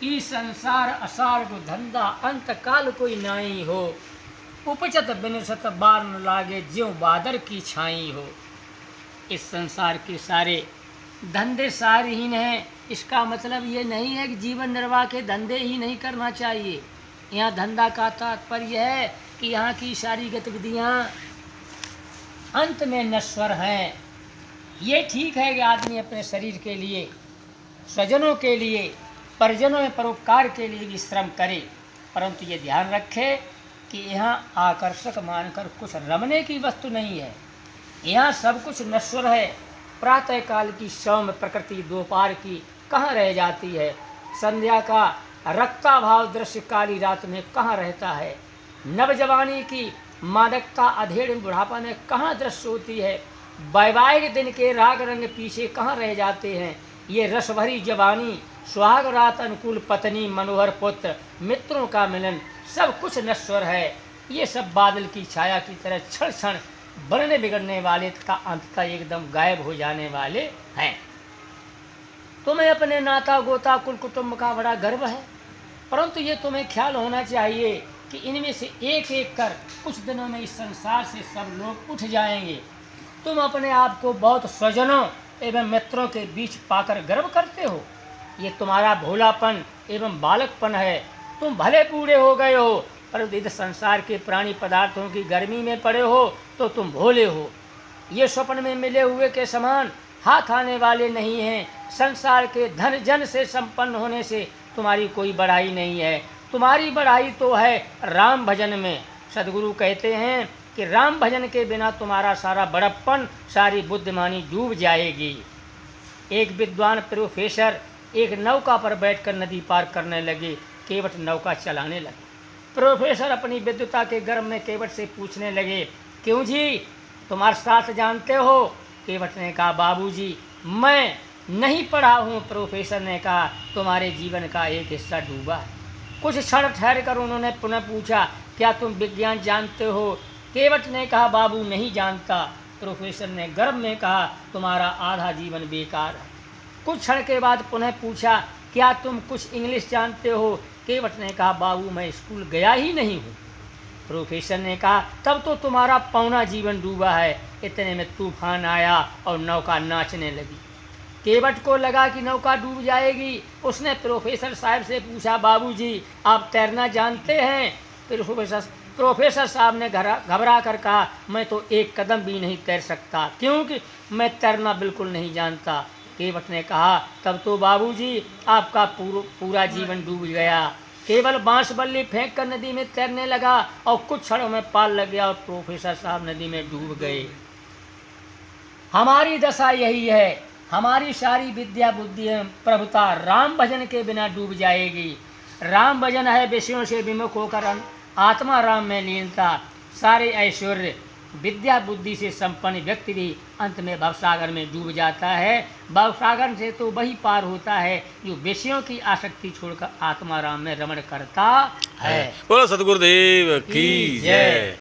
ई संसार असार को धंधा अंत काल कोई नाई हो। उपजत बिनसत बार न लागे ज्यों बादर की छाई हो। इस संसार के सारे धंधे सारहीन हैं। इसका मतलब ये नहीं है कि जीवन निर्वाह के धंधे ही नहीं करना चाहिए। यहाँ धंधा का तात्पर्य है कि यहाँ की सारी गतिविधियाँ अंत में नश्वर हैं। ये ठीक है कि आदमी अपने शरीर के लिए, स्वजनों के लिए, परिजनों में परोपकार के लिए भी श्रम करे, परंतु ये ध्यान रखे कि यहाँ आकर्षक मानकर कुछ रमने की वस्तु नहीं है। यहाँ सब कुछ नश्वर है। प्रातः काल की सौम्य प्रकृति दोपहर की कहाँ रह जाती है। संध्या का रक्ता भाव दृश्य काली रात में कहाँ रहता है। नवजवानी की मादकता अधेड़ बुढ़ापा में कहाँ दृश्य होती है। वैवाहिक दिन के राग रंग पीछे कहाँ रह जाते हैं। ये रसभरी जवानी, सुहाग रात, अनुकूल पत्नी, मनोहर पुत्र, मित्रों का मिलन, सब कुछ नश्वर है। ये सब बादल की छाया की तरह क्षण क्षण बनने बिगड़ने वाले का अंततः एकदम गायब हो जाने वाले हैं। तुम्हें अपने नाता गोता कुल कुटुंब का बड़ा गर्व है, परंतु ये तुम्हें ख्याल होना चाहिए कि इनमें से एक एक कर कुछ दिनों में इस संसार से सब लोग उठ जाएंगे। तुम अपने आप को बहुत स्वजनों एवं मित्रों के बीच पाकर गर्व करते हो। ये तुम्हारा भोलापन एवं बालकपन है। तुम भले बूढ़े हो गए हो, परंतु इस संसार के प्राणी पदार्थों की गर्मी में पड़े हो तो तुम भोले हो। ये स्वप्न में मिले हुए के समान हाथ आने वाले नहीं हैं। संसार के धन जन से संपन्न होने से तुम्हारी कोई बढ़ाई नहीं है। तुम्हारी बढ़ाई तो है राम भजन में। सदगुरु कहते हैं कि राम भजन के बिना तुम्हारा सारा बड़प्पन, सारी बुद्धिमानी डूब जाएगी। एक विद्वान प्रोफेसर एक नौका पर बैठकर नदी पार करने लगे। केवट नौका चलाने लगे। प्रोफेसर अपनी विद्वता के गर्व में केवट से पूछने लगे, क्यों जी, तुम अर्थशास्त्र जानते हो? केवट ने कहा, बाबूजी, मैं नहीं पढ़ा हूँ। प्रोफेसर ने कहा, तुम्हारे जीवन का एक हिस्सा डूबा है। कुछ क्षण ठहर कर उन्होंने पुनः पूछा, क्या तुम विज्ञान जानते हो? केवट ने कहा, बाबू नहीं जानता। प्रोफेसर ने गर्व में कहा, तुम्हारा आधा जीवन बेकार है। कुछ क्षण के बाद पुनः पूछा, क्या तुम कुछ इंग्लिश जानते हो? केवट ने कहा, बाबू मैं स्कूल गया ही नहीं हूँ। प्रोफेसर ने कहा, तब तो तुम्हारा पौना जीवन डूबा है। इतने में तूफान आया और नौका नाचने लगी। केवट को लगा कि नौका डूब जाएगी। उसने प्रोफेसर साहब से पूछा, बाबूजी आप तैरना जानते हैं? प्रोफेसर साहब ने घबरा कर कहा, मैं तो एक कदम भी नहीं तैर सकता, क्योंकि मैं तैरना बिल्कुल नहीं जानता। केवट ने कहा, तब तो बाबूजी आपका पूरा जीवन डूब गया। केवल बांस बल्ली फेंक कर नदी में तैरने लगा और कुछ क्षणों में पाल लग गया और प्रोफेसर साहब नदी में डूब गए। हमारी दशा यही है। हमारी सारी विद्या बुद्धि प्रभुता राम भजन के बिना डूब जाएगी। राम भजन है विषयों से विमुख होकर आत्मा राम में लीनता। सारे ऐश्वर्य विद्या बुद्धि से संपन्न व्यक्ति भी अंत में भवसागर में डूब जाता है। भवसागर से तो वही पार होता है जो विषयों की आसक्ति छोड़कर आत्मा राम में रमण करता है। बोलो सतगुरुदेव की जय।